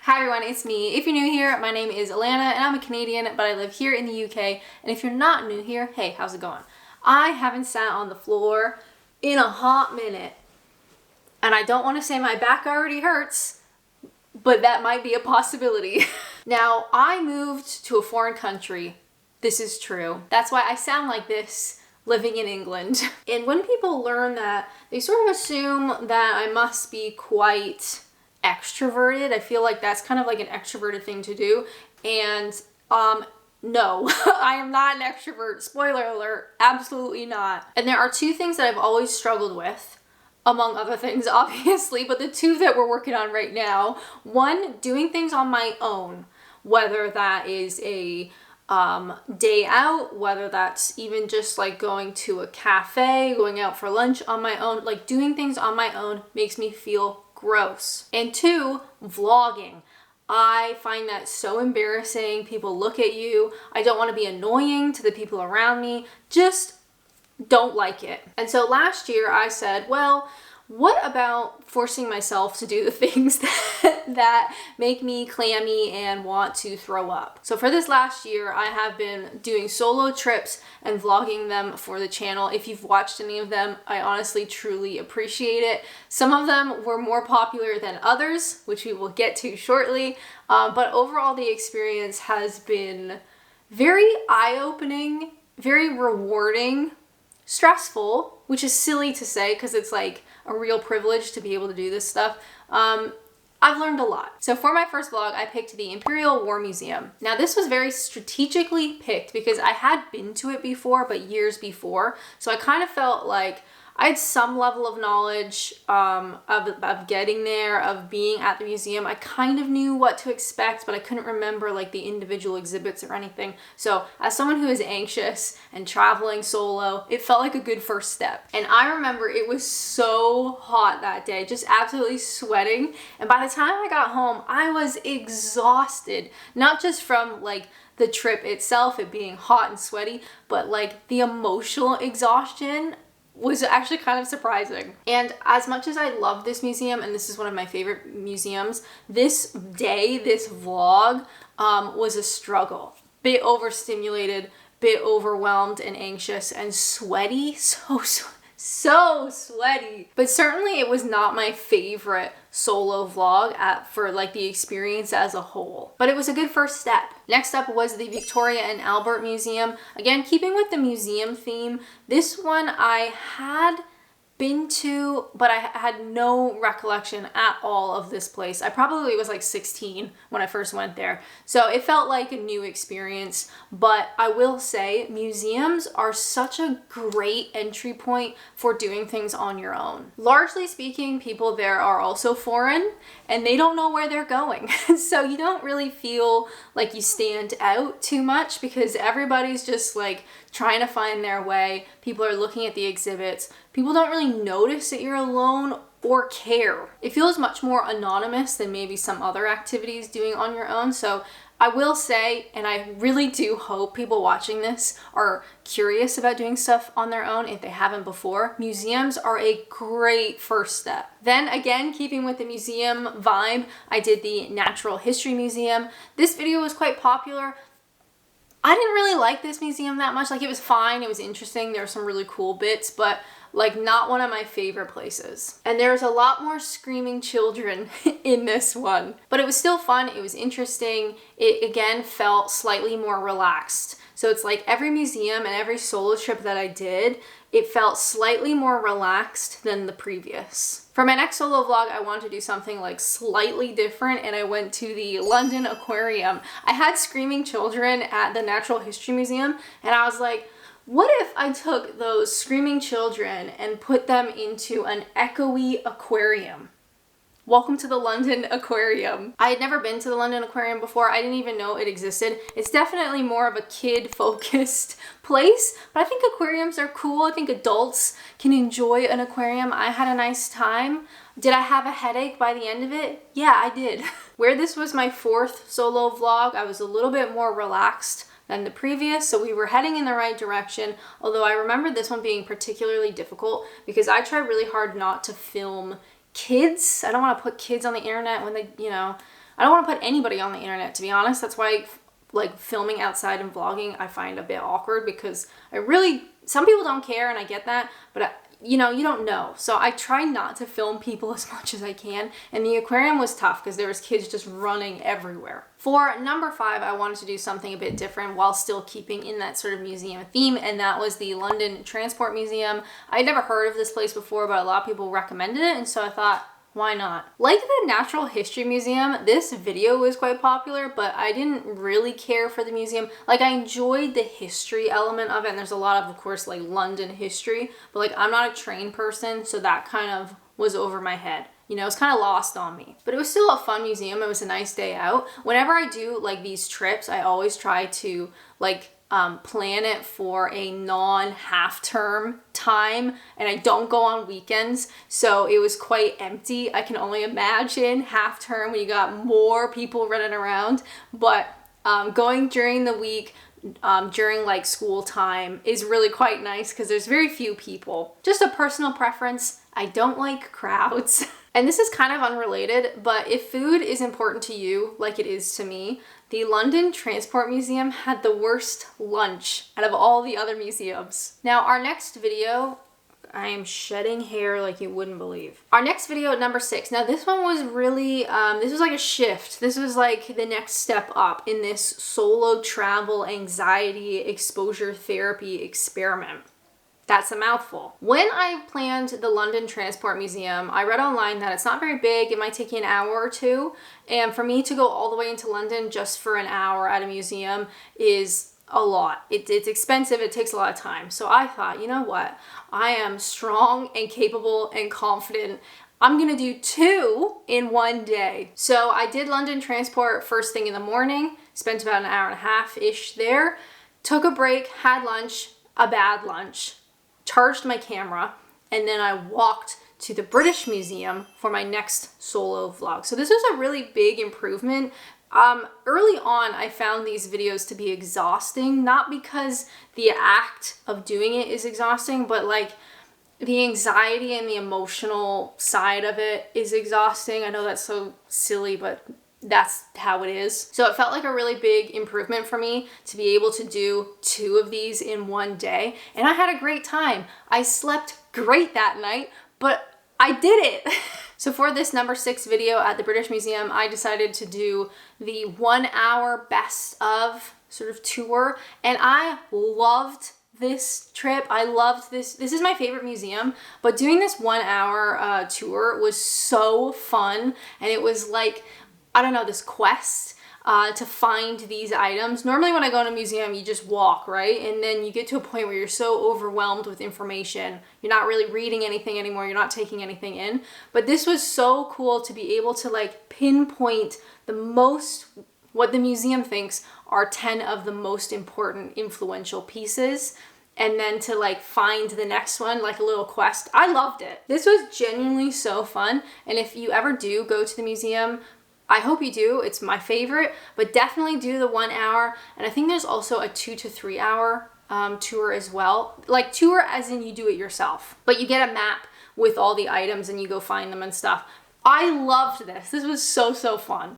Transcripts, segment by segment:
Hi everyone, it's me. If you're new here, my name is Alanna and I'm a Canadian, but I live here in the UK. And if you're not new here, hey, how's it going? I haven't sat on the floor in a hot minute. And I don't want to say my back already hurts, but that might be a possibility. Now, I moved to a foreign country. This is true. That's why I sound like this living in England. And when people learn that, they sort of assume that I must be quite extroverted. I feel like that's kind of like an extroverted thing to do. And no, I am not an extrovert. Spoiler alert, absolutely not. And there are two things that I've always struggled with, among other things, obviously, but the two that we're working on right now. One, doing things on my own, whether that is a day out, whether that's even just like going to a cafe, going out for lunch on my own. Like doing things on my own makes me feel gross. And two, vlogging. I find that so embarrassing. People look at you. I don't want to be annoying to the people around me. Just don't like it. And so last year I said, well, what about forcing myself to do the things that make me clammy and want to throw up? So for this last year, I have been doing solo trips and vlogging them for the channel. If you've watched any of them, I honestly truly appreciate it. Some of them were more popular than others, which we will get to shortly. But overall, the experience has been very eye-opening, very rewarding, stressful, which is silly to say because it's like a real privilege to be able to do this stuff. I've learned a lot. So for my first vlog, I picked the Imperial War Museum. Now this was very strategically picked because I had been to it before, but years before. So I kind of felt like I had some level of knowledge of getting there, of being at the museum. I kind of knew what to expect, but I couldn't remember like the individual exhibits or anything. So as someone who is anxious and traveling solo, it felt like a good first step. And I remember it was so hot that day, just absolutely sweating. And by the time I got home, I was exhausted, not just from like the trip itself, it being hot and sweaty, but like the emotional exhaustion was actually kind of surprising. And as much as I love this museum, and this is one of my favorite museums, this day, this vlog was a struggle. Bit overstimulated, bit overwhelmed and anxious and sweaty, so sweaty. But certainly it was not my favorite solo vlog for like the experience as a whole. But it was a good first step. Next up was the Victoria and Albert Museum. Again, keeping with the museum theme, this one I had been to, but I had no recollection at all of this place. I probably was like 16 when I first went there. So it felt like a new experience, but I will say museums are such a great entry point for doing things on your own. Largely speaking, people there are also foreign and they don't know where they're going. So you don't really feel like you stand out too much because everybody's just like trying to find their way. People are looking at the exhibits. People don't really notice that you're alone or care. It feels much more anonymous than maybe some other activities doing on your own. So I will say, and I really do hope people watching this are curious about doing stuff on their own if they haven't before. Museums are a great first step. Then again, keeping with the museum vibe, I did the Natural History Museum. This video was quite popular. I didn't really like this museum that much. Like it was fine, it was interesting, there were some really cool bits, but like not one of my favorite places. And there's a lot more screaming children in this one. But it was still fun, it was interesting. It again felt slightly more relaxed. So it's like every museum and every solo trip that I did, it felt slightly more relaxed than the previous. For my next solo vlog, I wanted to do something like slightly different and I went to the London Aquarium. I had screaming children at the Natural History Museum and I was like, what if I took those screaming children and put them into an echoey aquarium? Welcome to the London Aquarium. I had never been to the London Aquarium before. I didn't even know it existed. It's definitely more of a kid-focused place, but I think aquariums are cool. I think adults can enjoy an aquarium. I had a nice time. Did I have a headache by the end of it? Yeah, I did. Where this was my fourth solo vlog, I was a little bit more relaxed than the previous, so we were heading in the right direction, although I remember this one being particularly difficult because I tried really hard not to film kids. I don't want to put kids on the internet when they, you know, I don't want to put anybody on the internet, to be honest. That's why like filming outside and vlogging I find a bit awkward, because some people don't care, and I get that, but you know, you don't know. So I try not to film people as much as I can. And the aquarium was tough because there was kids just running everywhere. For number 5, I wanted to do something a bit different while still keeping in that sort of museum theme, and that was the London Transport Museum. I'd never heard of this place before, but a lot of people recommended it, and so I thought, why not? Like the Natural History Museum, this video was quite popular, but I didn't really care for the museum. Like, I enjoyed the history element of it, and there's a lot of course, like London history, but like I'm not a train person, so that kind of was over my head. You know, it's kind of lost on me. But it was still a fun museum. It was a nice day out. Whenever I do like these trips, I always try to like plan it for a non-half term time, and I don't go on weekends, so it was quite empty. I can only imagine half term when you got more people running around, but going during the week, during like school time is really quite nice because there's very few people. Just a personal preference, I don't like crowds. And this is kind of unrelated, but if food is important to you, like it is to me, the London Transport Museum had the worst lunch out of all the other museums. Now, our next video, I am shedding hair like you wouldn't believe. Our next video, number 6. Now, this one was really, this was like a shift. This was like the next step up in this solo travel anxiety exposure therapy experiment. That's a mouthful. When I planned the London Transport Museum, I read online that it's not very big. It might take you an hour or two. And for me to go all the way into London just for an hour at a museum is a lot. It's expensive. It takes a lot of time. So I thought, you know what? I am strong and capable and confident. I'm gonna do 2 in one day. So I did London Transport first thing in the morning, spent about an hour and a half-ish there, took a break, had lunch, a bad lunch, charged my camera, and then I walked to the British Museum for my next solo vlog. So this was a really big improvement. Early on, I found these videos to be exhausting, not because the act of doing it is exhausting, but like the anxiety and the emotional side of it is exhausting. I know that's so silly, but that's how it is. So it felt like a really big improvement for me to be able to do 2 of these in one day. And I had a great time. I slept great that night, but I did it. So for this number 6 video at the British Museum, I decided to do the 1 hour best of sort of tour. And I loved this trip. I loved this. This is my favorite museum, but doing this 1 hour tour was so fun. And it was like, I don't know, this quest to find these items. Normally when I go in a museum, you just walk, right? And then you get to a point where you're so overwhelmed with information, you're not really reading anything anymore, you're not taking anything in. But this was so cool to be able to like pinpoint what the museum thinks are 10 of the most important influential pieces, and then to like find the next one, like a little quest. I loved it. This was genuinely so fun. And if you ever do go to the museum, I hope you do. It's my favorite, but definitely do the 1 hour. And I think there's also a 2 to 3 hour tour as well. Like tour as in you do it yourself, but you get a map with all the items and you go find them and stuff. I loved this. This was so fun.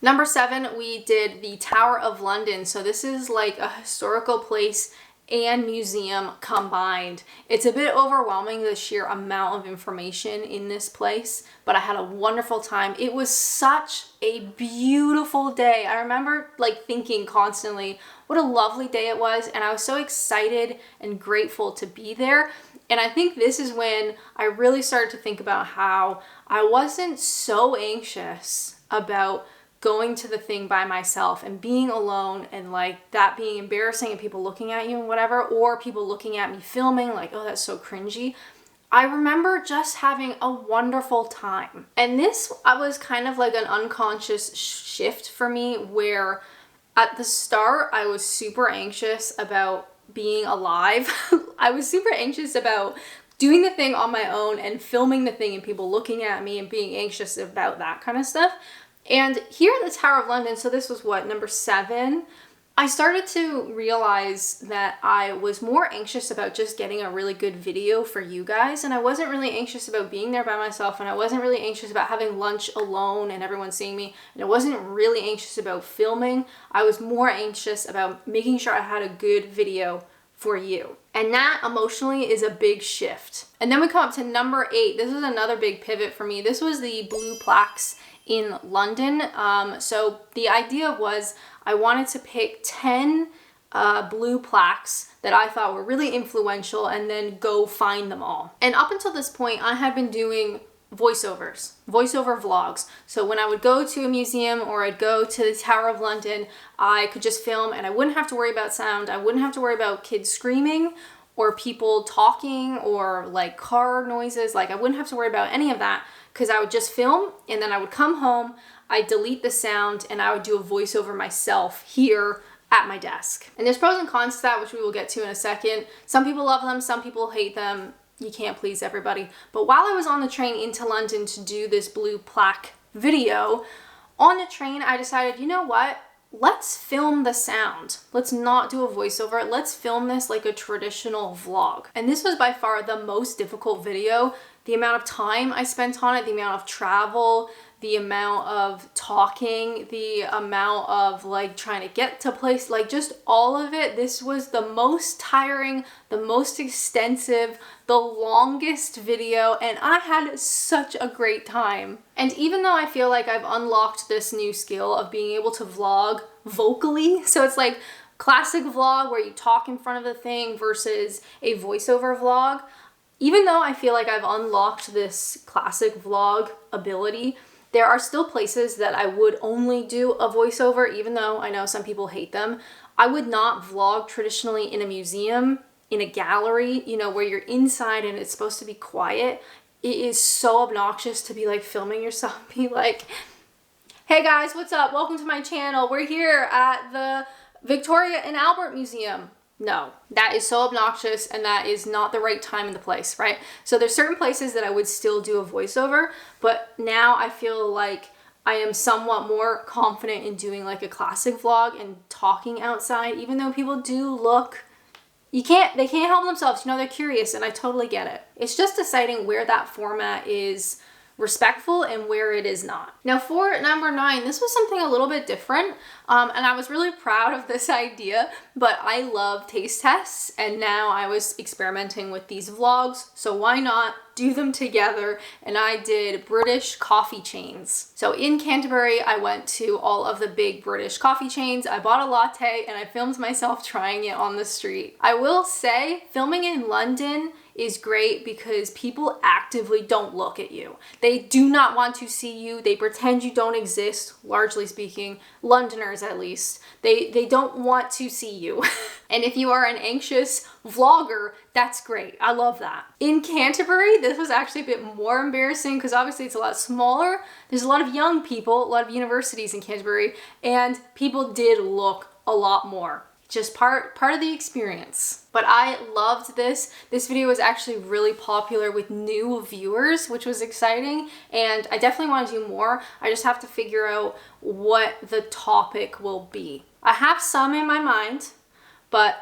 Number 7, we did the Tower of London. So this is like a historical place and museum combined. It's a bit overwhelming, the sheer amount of information in this place, but I had a wonderful time. It was such a beautiful day. I remember like thinking constantly, what a lovely day it was, and I was so excited and grateful to be there. And I think this is when I really started to think about how I wasn't so anxious about going to the thing by myself and being alone and like that being embarrassing and people looking at you and whatever, or people looking at me filming like, oh, that's so cringy. I remember just having a wonderful time. And this was kind of like an unconscious shift for me, where at the start I was super anxious about being alive. I was super anxious about doing the thing on my own and filming the thing and people looking at me and being anxious about that kind of stuff. And here at the Tower of London, so this was what, number 7? I started to realize that I was more anxious about just getting a really good video for you guys, and I wasn't really anxious about being there by myself, and I wasn't really anxious about having lunch alone and everyone seeing me, and I wasn't really anxious about filming. I was more anxious about making sure I had a good video for you. And that emotionally is a big shift. And then we come up to number 8. This was another big pivot for me. This was the blue plaques in London. So the idea was I wanted to pick 10 blue plaques that I thought were really influential and then go find them all. And up until this point, I had been doing voiceover vlogs. So when I would go to a museum or I'd go to the Tower of London, I could just film and I wouldn't have to worry about sound. I wouldn't have to worry about kids screaming or people talking or like car noises. Like I wouldn't have to worry about any of that because I would just film and then I would come home, I'd delete the sound and I would do a voiceover myself here at my desk. And there's pros and cons to that, which we will get to in a second. Some people love them, some people hate them. You can't please everybody. But while I was on the train into London to do this blue plaque video, on the train I decided, you know what? Let's film the sound. Let's not do a voiceover. Let's film this like a traditional vlog. And this was by far the most difficult video. The amount of time I spent on it, the amount of travel, the amount of talking, the amount of like trying to get to place, like just all of it. This was the most tiring, the most extensive, the longest video, and I had such a great time. And even though I feel like I've unlocked this new skill of being able to vlog vocally, so it's like classic vlog where you talk in front of the thing versus a voiceover vlog, even though I feel like I've unlocked this classic vlog ability, there are still places that I would only do a voiceover, even though I know some people hate them. I would not vlog traditionally in a museum, in a gallery, you know, where you're inside and it's supposed to be quiet. It is so obnoxious to be like filming yourself, be like, hey guys, what's up? Welcome to my channel. We're here at the Victoria and Albert Museum. No, that is so obnoxious and that is not the right time and the place, right? So there's certain places that I would still do a voiceover, but now I feel like I am somewhat more confident in doing like a classic vlog and talking outside, even though people do look, they can't help themselves, you know, they're curious and I totally get it. It's just deciding where that format is respectful and where it is not. Now for number 9, this was something a little bit different and I was really proud of this idea, but I love taste tests and now I was experimenting with these vlogs, so why not do them together? And I did British coffee chains. So in Canterbury, I went to all of the big British coffee chains. I bought a latte and I filmed myself trying it on the street. I will say filming in London is great because people actively don't look at you. They do not want to see you. They pretend you don't exist, largely speaking, Londoners at least. They don't want to see you. And if you are an anxious vlogger, that's great. I love that. In Canterbury, this was actually a bit more embarrassing because obviously it's a lot smaller. There's a lot of young people, a lot of universities in Canterbury, and people did look a lot more. Just part of the experience. But I loved this. This video was actually really popular with new viewers, which was exciting. And I definitely want to do more. I just have to figure out what the topic will be. I have some in my mind, but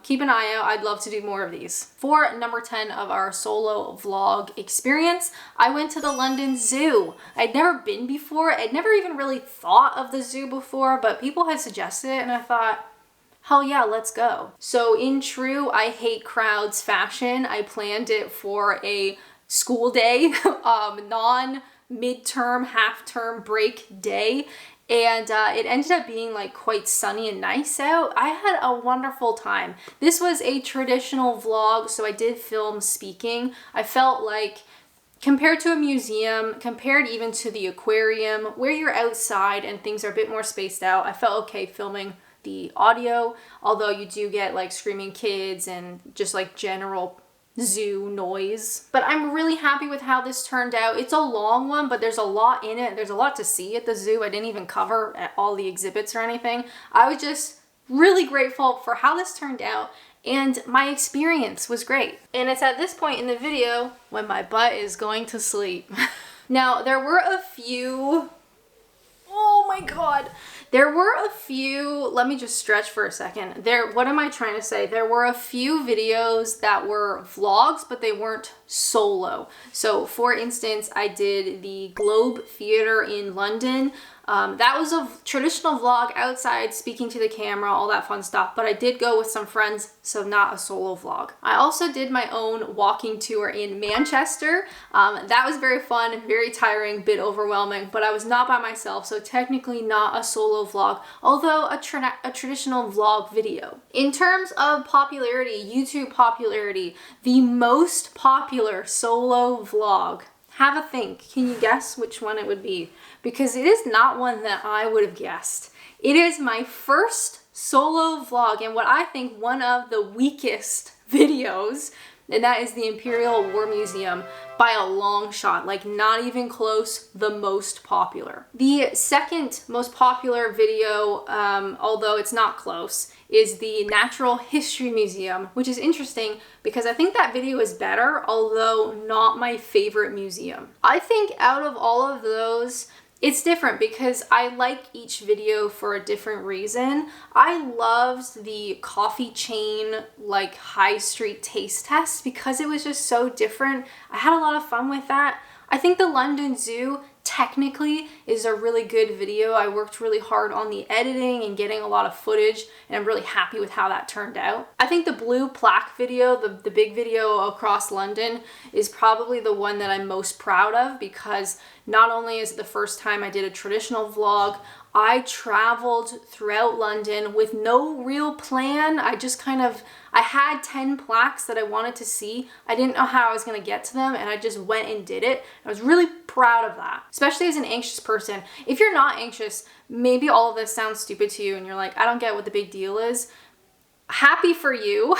keep an eye out. I'd love to do more of these. For number 10 of our solo vlog experience, I went to the London Zoo. I'd never been before. I'd never even really thought of the zoo before, but people had suggested it and I thought, hell yeah, let's go. So in true I hate crowds fashion, I planned it for a school day, non-midterm, half-term break day. And it ended up being like quite sunny and nice out. I had a wonderful time. This was a traditional vlog, so I did film speaking. I felt like compared to a museum, compared even to the aquarium, where you're outside and things are a bit more spaced out, I felt okay filming the audio, although you do get like screaming kids and just like general zoo noise. But I'm really happy with how this turned out. It's a long one, but there's a lot in it. There's a lot to see at the zoo. I didn't even cover all the exhibits or anything. I was just really grateful for how this turned out and my experience was great. And it's at this point in the video when my butt is going to sleep. Now, there were a few, oh my God, There were a few, let me just stretch for a second. What am I trying to say? There were a few videos that were vlogs, but they weren't solo. So for instance, I did the Globe Theatre in London. That was a traditional vlog outside, speaking to the camera, all that fun stuff, but I did go with some friends, so not a solo vlog. I also did my own walking tour in Manchester. That was very fun, very tiring, bit overwhelming, but I was not by myself, so technically not a solo vlog, although a traditional vlog video. In terms of popularity, YouTube popularity, the most popular solo vlog, have a think. Can you guess which one it would be? Because it is not one that I would have guessed. It is my first solo vlog and what I think one of the weakest videos, and that is the Imperial War Museum by a long shot, like not even close, the most popular. The second most popular video, although it's not close, is the Natural History Museum, which is interesting because I think that video is better, although not my favorite museum. I think out of all of those, it's different because I like each video for a different reason. I loved the coffee chain, like high street taste test because it was just so different. I had a lot of fun with that. I think the London Zoo technically is a really good video. I worked really hard on the editing and getting a lot of footage, and I'm really happy with how that turned out. I think the blue plaque video, the big video across London, is probably the one that I'm most proud of because not only is it the first time I did a traditional vlog, I traveled throughout London with no real plan. I had 10 plaques that I wanted to see. I didn't know how I was gonna get to them and I just went and did it. I was really proud of that, especially as an anxious person. If you're not anxious, maybe all of this sounds stupid to you and you're like, I don't get what the big deal is. Happy for you.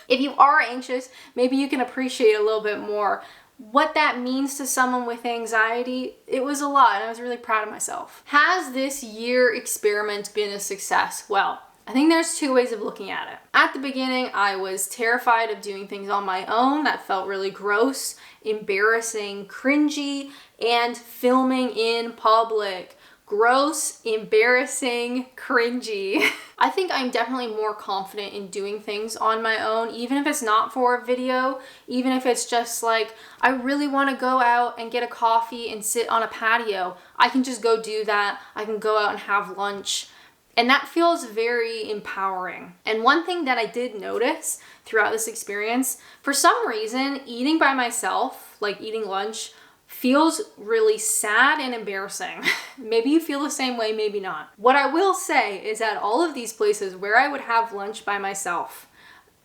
If you are anxious, maybe you can appreciate a little bit more what that means to someone with anxiety. It was a lot and I was really proud of myself. Has this year experiment been a success? Well, I think there's two ways of looking at it. At the beginning, I was terrified of doing things on my own. That felt really gross, embarrassing, cringy, and filming in public. Gross, embarrassing, cringy. I think I'm definitely more confident in doing things on my own, even if it's not for a video, even if it's just like, I really want to go out and get a coffee and sit on a patio. I can just go do that. I can go out and have lunch. And that feels very empowering. And one thing that I did notice throughout this experience, for some reason, eating by myself, like eating lunch, feels really sad and embarrassing. Maybe you feel the same way, maybe not. What I will say is at all of these places where I would have lunch by myself,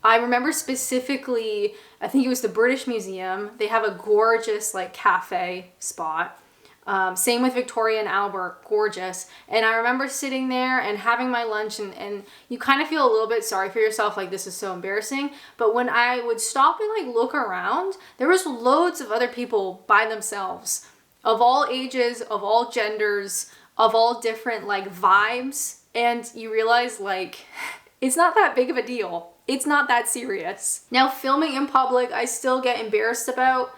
I remember specifically, I think it was the British Museum, they have a gorgeous like cafe spot. Same with Victoria and Albert, gorgeous. And I remember sitting there and having my lunch and you kind of feel a little bit sorry for yourself, like this is so embarrassing. But when I would stop and like look around, there was loads of other people by themselves, of all ages, of all genders, of all different like vibes. And you realize like, it's not that big of a deal. It's not that serious. Now, filming in public, I still get embarrassed about.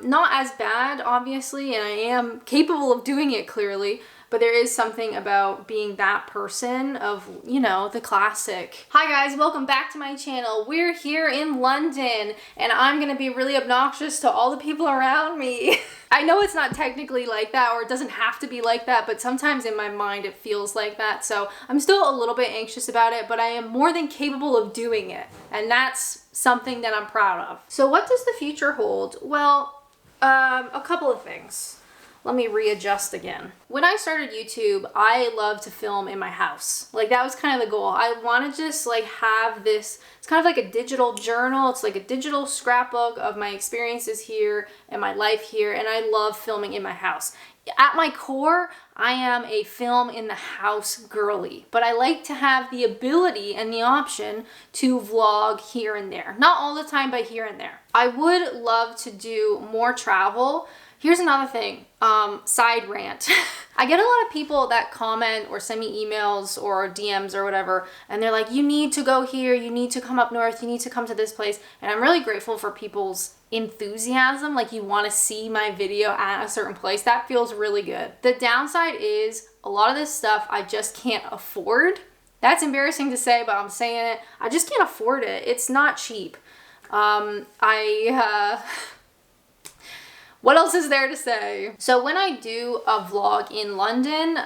Not as bad, obviously, and I am capable of doing it clearly, but there is something about being that person of, you know, the classic. Hi guys, welcome back to my channel. We're here in London, and I'm gonna be really obnoxious to all the people around me. I know it's not technically like that, or it doesn't have to be like that, but sometimes in my mind it feels like that, so I'm still a little bit anxious about it, but I am more than capable of doing it, and that's something that I'm proud of. So what does the future hold? Well, a couple of things. Let me readjust again. When I started YouTube, I loved to film in my house. Like that was kind of the goal. I want to just like have this, it's kind of like a digital journal. It's like a digital scrapbook of my experiences here and my life here. And I love filming in my house. At my core, I am a film in the house girly, but I like to have the ability and the option to vlog here and there. Not all the time, but here and there. I would love to do more travel. Here's another thing, side rant. I get a lot of people that comment or send me emails or DMs or whatever, and they're like, you need to go here, you need to come up north, you need to come to this place. And I'm really grateful for people's enthusiasm, like you want to see my video at a certain place. That feels really good. The downside is a lot of this stuff I just can't afford. That's embarrassing to say, but I'm saying it. I just can't afford it. It's not cheap. What else is there to say? So when I do a vlog in London,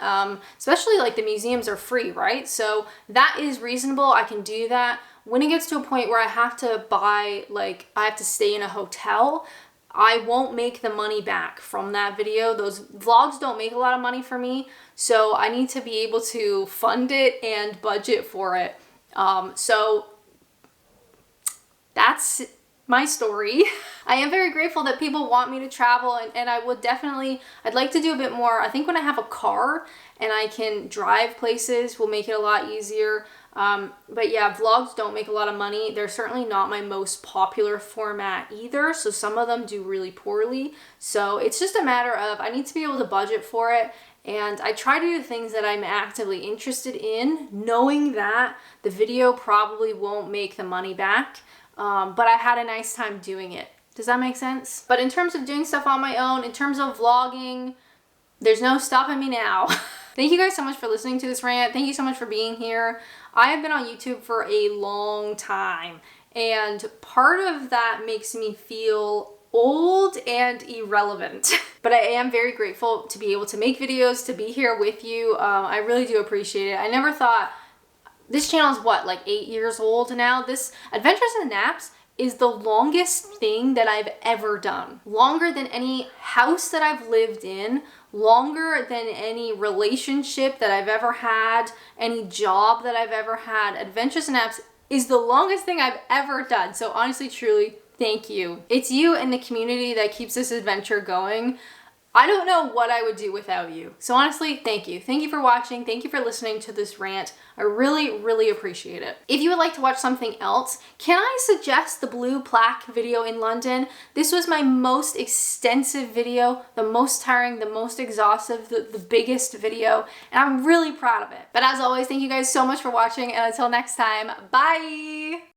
especially like the museums are free, right? So that is reasonable. I can do that. When it gets to a point where I have to buy, like I have to stay in a hotel, I won't make the money back from that video. Those vlogs don't make a lot of money for me, so I need to be able to fund it and budget for it. So that's my story. I am very grateful that people want me to travel, and I would definitely, I'd like to do a bit more. I think when I have a car and I can drive places will make it a lot easier. But yeah, vlogs don't make a lot of money. They're certainly not my most popular format either, so some of them do really poorly. So it's just a matter of, I need to be able to budget for it, and I try to do things that I'm actively interested in, knowing that the video probably won't make the money back. But I had a nice time doing it. Does that make sense? But in terms of doing stuff on my own, in terms of vlogging, there's no stopping me now. Thank you guys so much for listening to this rant. Thank you so much for being here. I have been on YouTube for a long time, and part of that makes me feel old and irrelevant. But I am very grateful to be able to make videos, to be here with you. I really do appreciate it. I never thought, this channel is what, like 8 years old now? This Adventures in Naps is the longest thing that I've ever done. Longer than any house that I've lived in, longer than any relationship that I've ever had, any job that I've ever had. Adventures in Naps is the longest thing I've ever done. So honestly, truly, thank you. It's you and the community that keeps this adventure going. I don't know what I would do without you. So honestly, thank you. Thank you for watching. Thank you for listening to this rant. I really, really appreciate it. If you would like to watch something else, can I suggest the blue plaque video in London? This was my most extensive video, the most tiring, the most exhaustive, the biggest video, and I'm really proud of it. But as always, thank you guys so much for watching, and until next time, bye!